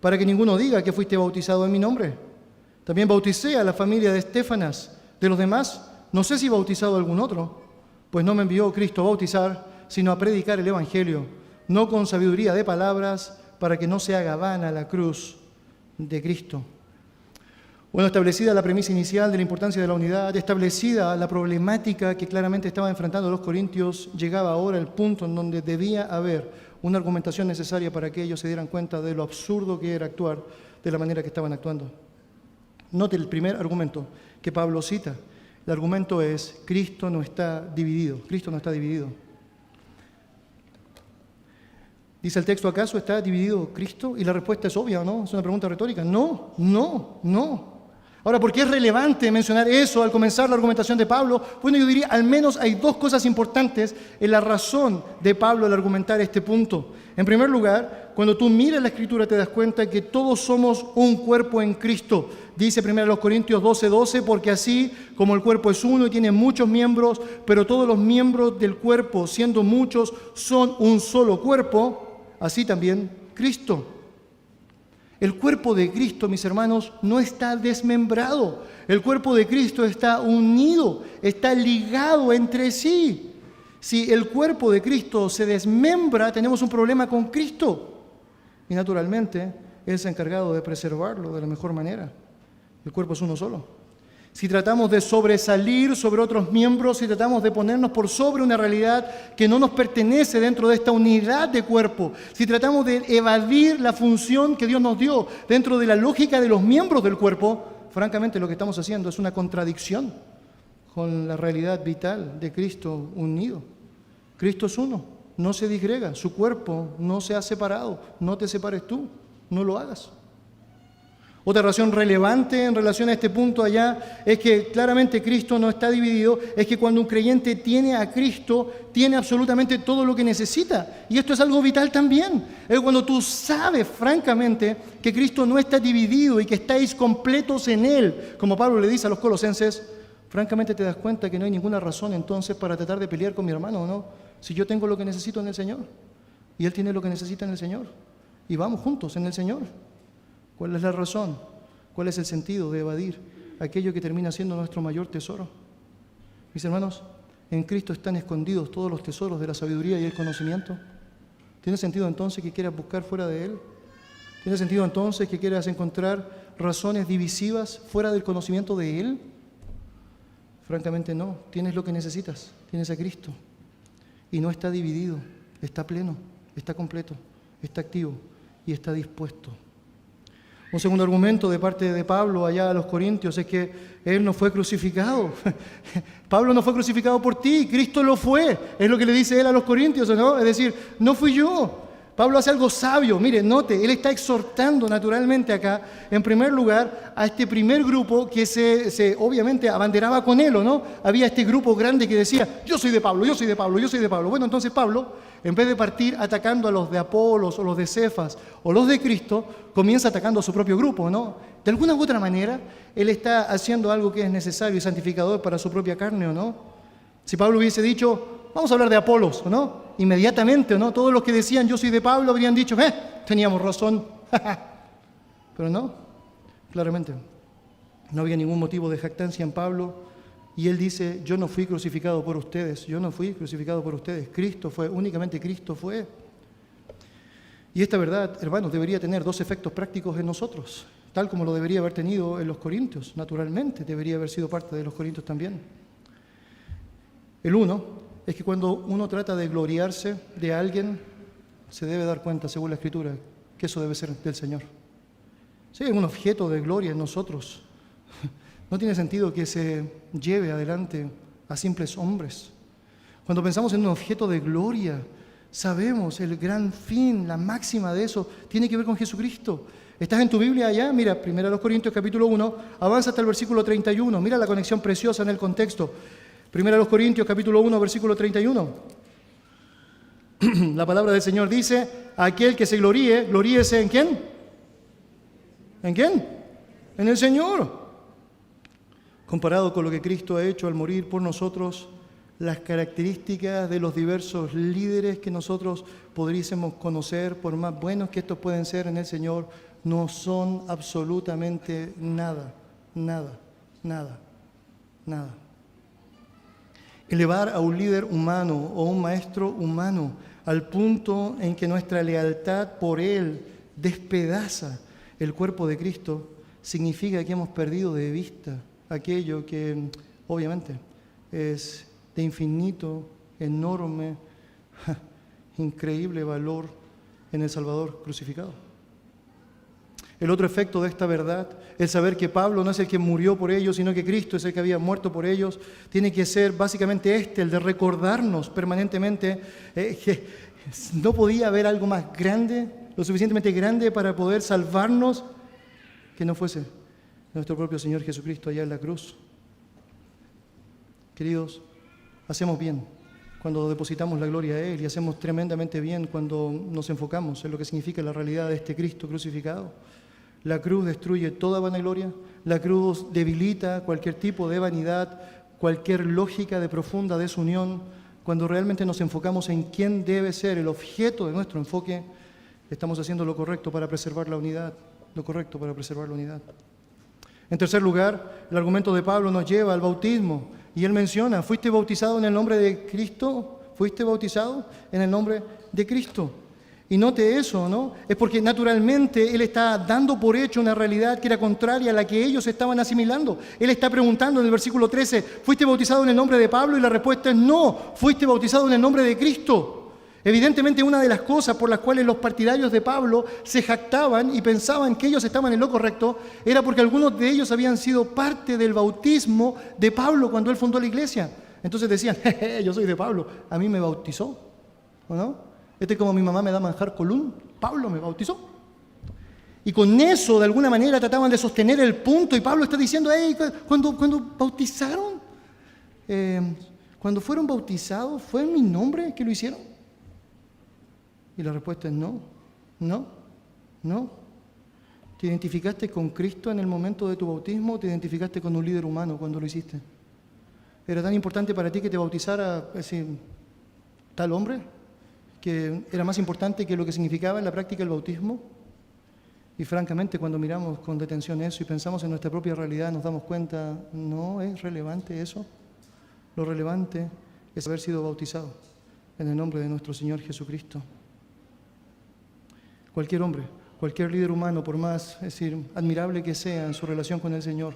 para que ninguno diga que fuiste bautizado en mi nombre. También bauticé a la familia de Estéfanas. De los demás, no sé si bautizado a algún otro, pues no me envió Cristo a bautizar, sino a predicar el Evangelio, no con sabiduría de palabras, para que no se haga vana la cruz de Cristo. Bueno, establecida la premisa inicial de la importancia de la unidad, establecida la problemática que claramente estaban enfrentando los corintios, llegaba ahora el punto en donde debía haber una argumentación necesaria para que ellos se dieran cuenta de lo absurdo que era actuar de la manera que estaban actuando. Note el primer argumento que Pablo cita. El argumento es: Cristo no está dividido. Cristo no está dividido. Dice el texto: ¿acaso está dividido Cristo? Y la respuesta es obvia, ¿no? Es una pregunta retórica. No. Ahora, ¿por qué es relevante mencionar eso al comenzar la argumentación de Pablo? Bueno, yo diría, al menos hay dos cosas importantes en la razón de Pablo al argumentar este punto. En primer lugar, cuando tú miras la Escritura te das cuenta que todos somos un cuerpo en Cristo. Dice 1 Corintios 12:12, porque así como el cuerpo es uno y tiene muchos miembros, pero todos los miembros del cuerpo, siendo muchos, son un solo cuerpo, así también Cristo. El cuerpo de Cristo, mis hermanos, no está desmembrado. El cuerpo de Cristo está unido, está ligado entre sí. Si el cuerpo de Cristo se desmembra, tenemos un problema con Cristo. Y naturalmente, Él se ha encargado de preservarlo de la mejor manera. El cuerpo es uno solo. si tratamos de sobresalir sobre otros miembros, si tratamos de ponernos por sobre una realidad que no nos pertenece dentro de esta unidad de cuerpo, si tratamos de evadir la función que Dios nos dio dentro de la lógica de los miembros del cuerpo, francamente lo que estamos haciendo es una contradicción con la realidad vital de Cristo unido. Cristo es uno, no se disgrega, su cuerpo no se ha separado, no te separes tú, no lo hagas. Otra razón relevante en relación a este punto allá es que claramente Cristo no está dividido, es que cuando un creyente tiene a Cristo, tiene absolutamente todo lo que necesita. Y esto es algo vital también. Es cuando tú sabes francamente que Cristo no está dividido y que estáis completos en Él, como Pablo le dice a los colosenses, francamente te das cuenta que no hay ninguna razón entonces para tratar de pelear con mi hermano, ¿no? Si yo tengo lo que necesito en el Señor y Él tiene lo que necesita en el Señor y vamos juntos en el Señor. ¿Cuál es la razón? ¿Cuál es el sentido de evadir aquello que termina siendo nuestro mayor tesoro? Mis hermanos, en Cristo están escondidos todos los tesoros de la sabiduría y el conocimiento. ¿Tiene sentido entonces que quieras buscar fuera de Él? ¿Tiene sentido entonces que quieras encontrar razones divisivas fuera del conocimiento de Él? Francamente no. Tienes lo que necesitas. Tienes a Cristo. Y no está dividido. Está pleno. Está completo. Está activo. Y está dispuesto. Un segundo argumento de parte de Pablo allá a los Corintios es que Él no fue crucificado. Pablo no fue crucificado por ti, Cristo lo fue. Es lo que le dice Él a los Corintios, ¿no? Es decir, no fui yo. Pablo hace algo sabio. Mire, note, él está exhortando naturalmente acá, en primer lugar, a este primer grupo que se obviamente abanderaba con él, ¿o no? Había este grupo grande que decía, yo soy de Pablo, yo soy de Pablo, yo soy de Pablo. Bueno, entonces Pablo, en vez de partir atacando a los de Apolos o los de Cefas o los de Cristo, comienza atacando a su propio grupo, ¿no? De alguna u otra manera, él está haciendo algo que es necesario y santificador para su propia carne, ¿o no? Si Pablo hubiese dicho, vamos a hablar de Apolos, ¿o no? Inmediatamente, ¿no? Todos los que decían, yo soy de Pablo, habrían dicho, teníamos razón. Pero no, claramente, no había ningún motivo de jactancia en Pablo. Y él dice, yo no fui crucificado por ustedes, yo no fui crucificado por ustedes. Cristo fue, únicamente Cristo fue. Y esta verdad, hermanos, debería tener dos efectos prácticos en nosotros, tal como lo debería haber tenido en los Corintios. Naturalmente, debería haber sido parte de los Corintios también. El uno es que cuando uno trata de gloriarse de alguien, se debe dar cuenta, según la Escritura, que eso debe ser del Señor. Si hay un objeto de gloria en nosotros, no tiene sentido que se lleve adelante a simples hombres. Cuando pensamos en un objeto de gloria, sabemos el gran fin, la máxima de eso, tiene que ver con Jesucristo. ¿Estás en tu Biblia allá? Mira, 1 Corintios capítulo 1, avanza hasta el versículo 31. Mira la conexión preciosa en el contexto. 1 Corintios capítulo 1, versículo 31. La palabra del Señor dice, aquel que se gloríe, gloríese ¿en quién? ¿En quién? En el Señor. Comparado con lo que Cristo ha hecho al morir por nosotros, las características de los diversos líderes que nosotros podríamos conocer, por más buenos que estos pueden ser en el Señor, no son absolutamente nada, nada, nada, nada. Elevar a un líder humano o un maestro humano al punto en que nuestra lealtad por él despedaza el cuerpo de Cristo, significa que hemos perdido de vista aquello que obviamente es de infinito, enorme, increíble valor en el Salvador crucificado. El otro efecto de esta verdad, el saber que Pablo no es el que murió por ellos, sino que Cristo es el que había muerto por ellos, tiene que ser básicamente el de recordarnos permanentemente que no podía haber algo más grande, lo suficientemente grande para poder salvarnos, que no fuese nuestro propio Señor Jesucristo allá en la cruz. Queridos, hacemos bien cuando depositamos la gloria a Él y hacemos tremendamente bien cuando nos enfocamos en lo que significa la realidad de este Cristo crucificado. La cruz destruye toda vanagloria, la cruz debilita cualquier tipo de vanidad, cualquier lógica de profunda desunión. Cuando realmente nos enfocamos en quién debe ser el objeto de nuestro enfoque, estamos haciendo lo correcto para preservar la unidad, lo correcto para preservar la unidad. En tercer lugar, el argumento de Pablo nos lleva al bautismo y él menciona, ¿fuiste bautizado en el nombre de Cristo? ¿Fuiste bautizado en el nombre de Cristo? Y note eso, ¿no? Es porque naturalmente él está dando por hecho una realidad que era contraria a la que ellos estaban asimilando. Él está preguntando en el versículo 13, ¿fuiste bautizado en el nombre de Pablo? Y la respuesta es no, fuiste bautizado en el nombre de Cristo. Evidentemente, una de las cosas por las cuales los partidarios de Pablo se jactaban y pensaban que ellos estaban en lo correcto era porque algunos de ellos habían sido parte del bautismo de Pablo cuando él fundó la iglesia. Entonces decían, jeje, yo soy de Pablo, a mí me bautizó, ¿o no? Este es como mi mamá me da manjar colún, Pablo me bautizó. Y con eso, de alguna manera, trataban de sostener el punto. Y Pablo está diciendo, hey, cuando bautizaron, cuando fueron bautizados, ¿fue en mi nombre que lo hicieron? Y la respuesta es no. ¿Te identificaste con Cristo en el momento de tu bautismo o te identificaste con un líder humano cuando lo hiciste? ¿Era tan importante para ti que te bautizara tal hombre? ¿Que era más importante que lo que significaba en la práctica el bautismo? Y francamente, cuando miramos con detención eso y pensamos en nuestra propia realidad, nos damos cuenta, no es relevante eso. Lo relevante es haber sido bautizado en el nombre de nuestro Señor Jesucristo. Cualquier hombre, cualquier líder humano, por más admirable que sea en su relación con el Señor,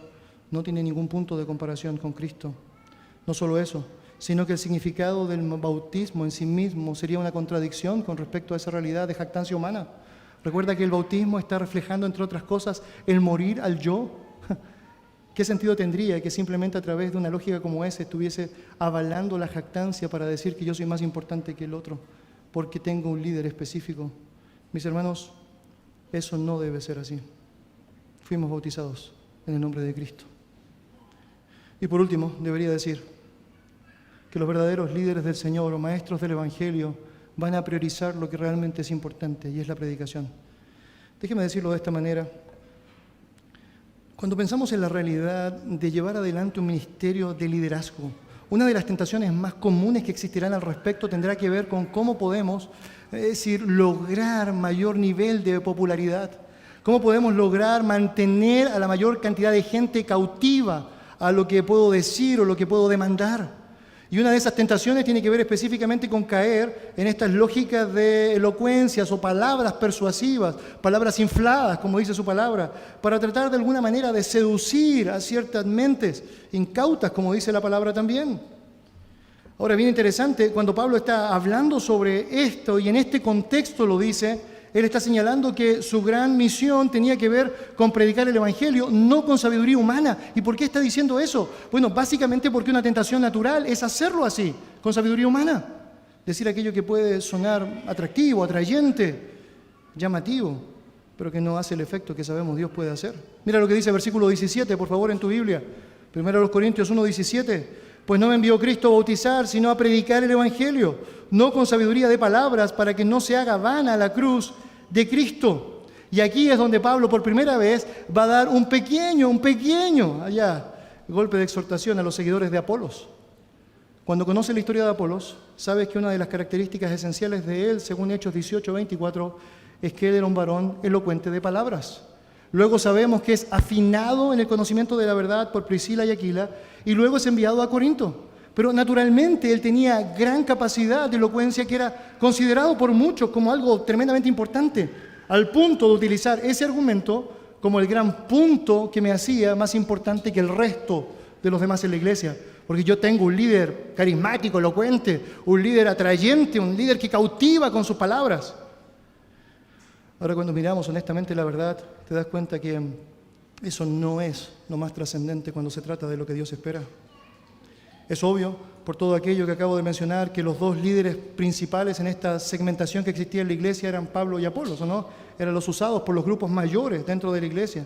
no tiene ningún punto de comparación con Cristo. No solo eso, sino que el significado del bautismo en sí mismo sería una contradicción con respecto a esa realidad de jactancia humana. Recuerda que el bautismo está reflejando, entre otras cosas, el morir al yo. ¿Qué sentido tendría que simplemente a través de una lógica como esa estuviese avalando la jactancia para decir que yo soy más importante que el otro porque tengo un líder específico? Mis hermanos, eso no debe ser así. Fuimos bautizados en el nombre de Cristo. Y por último, debería decir que los verdaderos líderes del Señor o maestros del Evangelio van a priorizar lo que realmente es importante, y es la predicación. Déjeme decirlo de esta manera. Cuando pensamos en la realidad de llevar adelante un ministerio de liderazgo, una de las tentaciones más comunes que existirán al respecto tendrá que ver con cómo podemos, lograr mayor nivel de popularidad, cómo podemos lograr mantener a la mayor cantidad de gente cautiva a lo que puedo decir o lo que puedo demandar. Y una de esas tentaciones tiene que ver específicamente con caer en estas lógicas de elocuencias o palabras persuasivas, palabras infladas, como dice su palabra, para tratar de alguna manera de seducir a ciertas mentes incautas, como dice la palabra también. Ahora, bien interesante, cuando Pablo está hablando sobre esto y en este contexto lo dice, él está señalando que su gran misión tenía que ver con predicar el Evangelio, no con sabiduría humana. ¿Y por qué está diciendo eso? Bueno, básicamente porque una tentación natural es hacerlo así, con sabiduría humana. Decir aquello que puede sonar atractivo, atrayente, llamativo, pero que no hace el efecto que sabemos Dios puede hacer. Mira lo que dice el versículo 17, por favor, en tu Biblia. 1 Corintios 1:17. Pues no me envió Cristo a bautizar, sino a predicar el Evangelio, no con sabiduría de palabras, para que no se haga vana la cruz de Cristo. Y aquí es donde Pablo por primera vez va a dar un pequeño golpe de exhortación a los seguidores de Apolos. Cuando conoces la historia de Apolos, sabes que una de las características esenciales de él, según Hechos 18:24, es que él era un varón elocuente de palabras. Luego sabemos que es afinado en el conocimiento de la verdad por Priscila y Aquila, y luego es enviado a Corinto. Pero naturalmente él tenía gran capacidad de elocuencia que era considerado por muchos como algo tremendamente importante, al punto de utilizar ese argumento como el gran punto que me hacía más importante que el resto de los demás en la iglesia. Porque yo tengo un líder carismático, elocuente, un líder atrayente, un líder que cautiva con sus palabras. Ahora, cuando miramos honestamente la verdad, te das cuenta que eso no es lo más trascendente cuando se trata de lo que Dios espera. Es obvio, por todo aquello que acabo de mencionar, que los dos líderes principales en esta segmentación que existía en la iglesia eran Pablo y Apolos, ¿o no? Eran los usados por los grupos mayores dentro de la iglesia.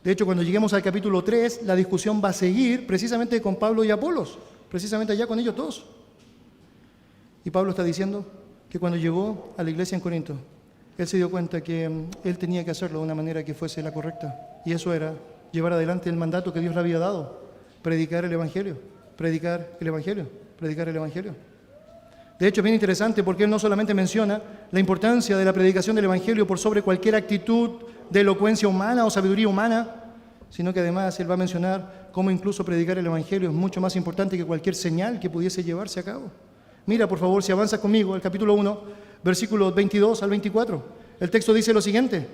De hecho, cuando lleguemos al capítulo 3, la discusión va a seguir precisamente con Pablo y Apolos, precisamente allá con ellos dos. Y Pablo está diciendo que cuando llegó a la iglesia en Corinto, él se dio cuenta que él tenía que hacerlo de una manera que fuese la correcta. Y eso era llevar adelante el mandato que Dios le había dado, predicar el Evangelio, predicar el Evangelio, predicar el Evangelio. De hecho, es bien interesante porque él no solamente menciona la importancia de la predicación del Evangelio por sobre cualquier actitud de elocuencia humana o sabiduría humana, sino que además él va a mencionar cómo incluso predicar el Evangelio es mucho más importante que cualquier señal que pudiese llevarse a cabo. Mira, por favor, si avanzas conmigo, el capítulo 1, versículos 22 al 24. El texto dice lo siguiente,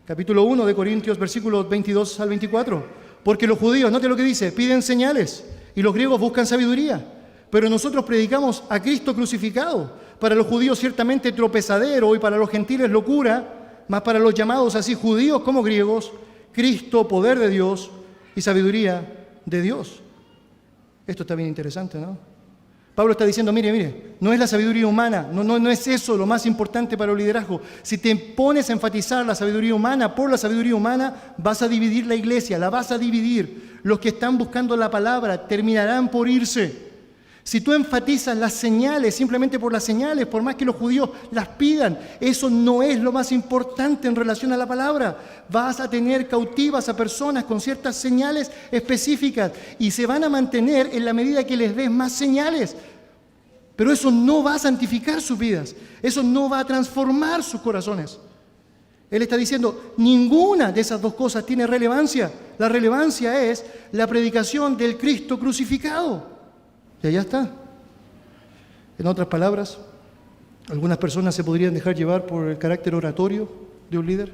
capítulo 1 de Corintios, versículos 22 al 24. Porque los judíos, note lo que dice, piden señales y los griegos buscan sabiduría. Pero nosotros predicamos a Cristo crucificado. Para los judíos ciertamente tropezadero y para los gentiles locura, mas para los llamados así judíos como griegos, Cristo, poder de Dios y sabiduría de Dios. Esto está bien interesante, ¿no? Pablo está diciendo, mire, no es la sabiduría humana, no es eso lo más importante para el liderazgo. Si te pones a enfatizar la sabiduría humana por la sabiduría humana, vas a dividir la iglesia, la vas a dividir. Los que están buscando la palabra terminarán por irse. Si tú enfatizas las señales simplemente por las señales, por más que los judíos las pidan, eso no es lo más importante en relación a la palabra. Vas a tener cautivas a personas con ciertas señales específicas y se van a mantener en la medida que les des más señales. Pero eso no va a santificar sus vidas, eso no va a transformar sus corazones. Él está diciendo, ninguna de esas dos cosas tiene relevancia. La relevancia es la predicación del Cristo crucificado. Y allá está. En otras palabras, algunas personas se podrían dejar llevar por el carácter oratorio de un líder.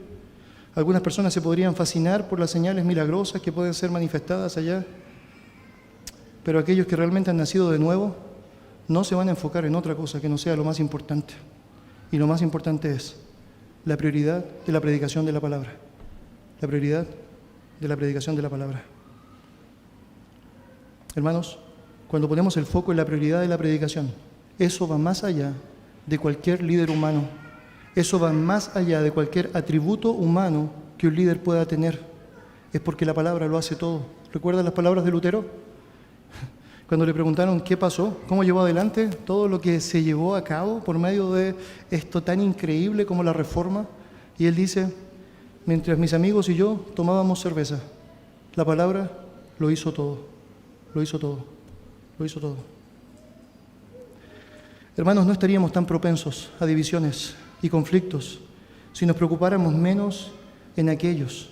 Algunas personas se podrían fascinar por las señales milagrosas que pueden ser manifestadas allá. Pero aquellos que realmente han nacido de nuevo no se van a enfocar en otra cosa que no sea lo más importante. Y lo más importante es la prioridad de la predicación de la palabra. La prioridad de la predicación de la palabra. Hermanos, cuando ponemos el foco en la prioridad de la predicación, eso va más allá de cualquier líder humano. Eso va más allá de cualquier atributo humano que un líder pueda tener. Es porque la palabra lo hace todo. ¿Recuerdan las palabras de Lutero? Cuando le preguntaron qué pasó, cómo llevó adelante todo lo que se llevó a cabo por medio de esto tan increíble como la Reforma. Y él dice, mientras mis amigos y yo tomábamos cerveza, la palabra lo hizo todo. Lo hizo todo. Lo hizo todo. Hermanos, no estaríamos tan propensos a divisiones y conflictos si nos preocupáramos menos en aquellos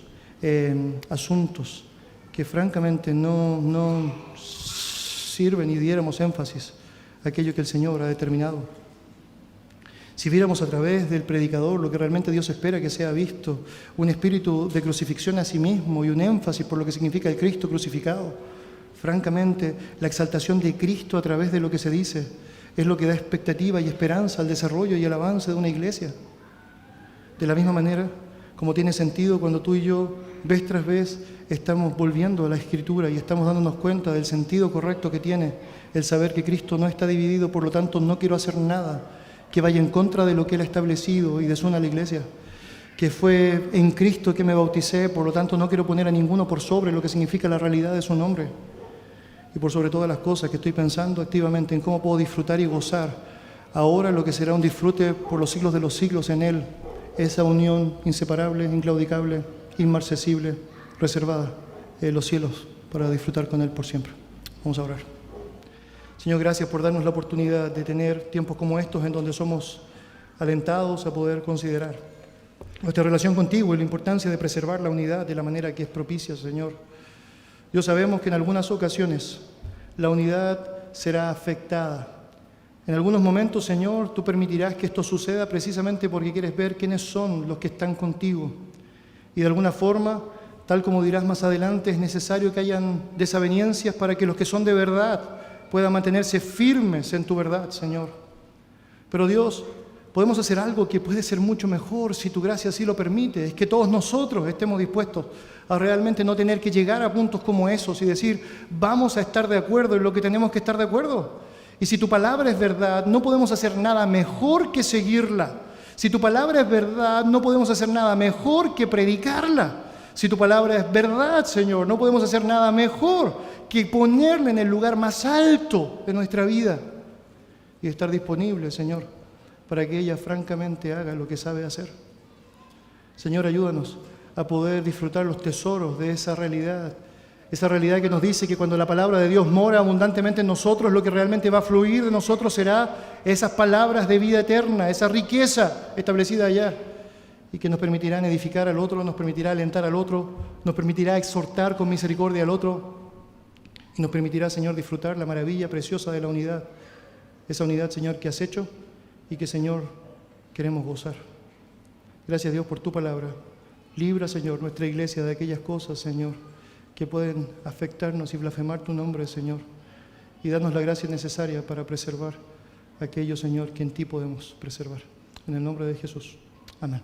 asuntos que francamente no sirven y diéramos énfasis a aquello que el Señor ha determinado. Si viéramos a través del predicador lo que realmente Dios espera que sea visto, un espíritu de crucifixión a sí mismo y un énfasis por lo que significa el Cristo crucificado, francamente, la exaltación de Cristo a través de lo que se dice es lo que da expectativa y esperanza al desarrollo y al avance de una iglesia. De la misma manera, como tiene sentido cuando tú y yo, vez tras vez, estamos volviendo a la Escritura y estamos dándonos cuenta del sentido correcto que tiene el saber que Cristo no está dividido, por lo tanto no quiero hacer nada que vaya en contra de lo que Él ha establecido y desuna a la iglesia. Que fue en Cristo que me bauticé, por lo tanto no quiero poner a ninguno por sobre lo que significa la realidad de su nombre. Y por sobre todas las cosas que estoy pensando activamente en cómo puedo disfrutar y gozar ahora lo que será un disfrute por los siglos de los siglos en Él, esa unión inseparable, inclaudicable, inmarcesible, reservada en los cielos para disfrutar con Él por siempre. Vamos a orar. Señor, gracias por darnos la oportunidad de tener tiempos como estos en donde somos alentados a poder considerar nuestra relación contigo y la importancia de preservar la unidad de la manera que es propicia, Señor. Dios, sabemos que en algunas ocasiones la unidad será afectada. En algunos momentos, Señor, tú permitirás que esto suceda precisamente porque quieres ver quiénes son los que están contigo. Y de alguna forma, tal como dirás más adelante, es necesario que hayan desavenencias para que los que son de verdad puedan mantenerse firmes en tu verdad, Señor. Pero Dios, podemos hacer algo que puede ser mucho mejor si tu gracia así lo permite. Es que todos nosotros estemos dispuestos a realmente no tener que llegar a puntos como esos y decir, vamos a estar de acuerdo en lo que tenemos que estar de acuerdo. Y si tu palabra es verdad, no podemos hacer nada mejor que seguirla. Si tu palabra es verdad, no podemos hacer nada mejor que predicarla. Si tu palabra es verdad, Señor, no podemos hacer nada mejor que ponerla en el lugar más alto de nuestra vida y estar disponible, Señor, para que ella francamente haga lo que sabe hacer. Señor, ayúdanos a poder disfrutar los tesoros de esa realidad que nos dice que cuando la palabra de Dios mora abundantemente en nosotros, lo que realmente va a fluir de nosotros será esas palabras de vida eterna, esa riqueza establecida allá, y que nos permitirán edificar al otro, nos permitirá alentar al otro, nos permitirá exhortar con misericordia al otro, y nos permitirá, Señor, disfrutar la maravilla preciosa de la unidad, esa unidad, Señor, que has hecho y que, Señor, queremos gozar. Gracias, Dios, por tu palabra. Libra, Señor, nuestra iglesia de aquellas cosas, Señor, que pueden afectarnos y blasfemar tu nombre, Señor. Y danos la gracia necesaria para preservar aquello, Señor, que en ti podemos preservar. En el nombre de Jesús. Amén.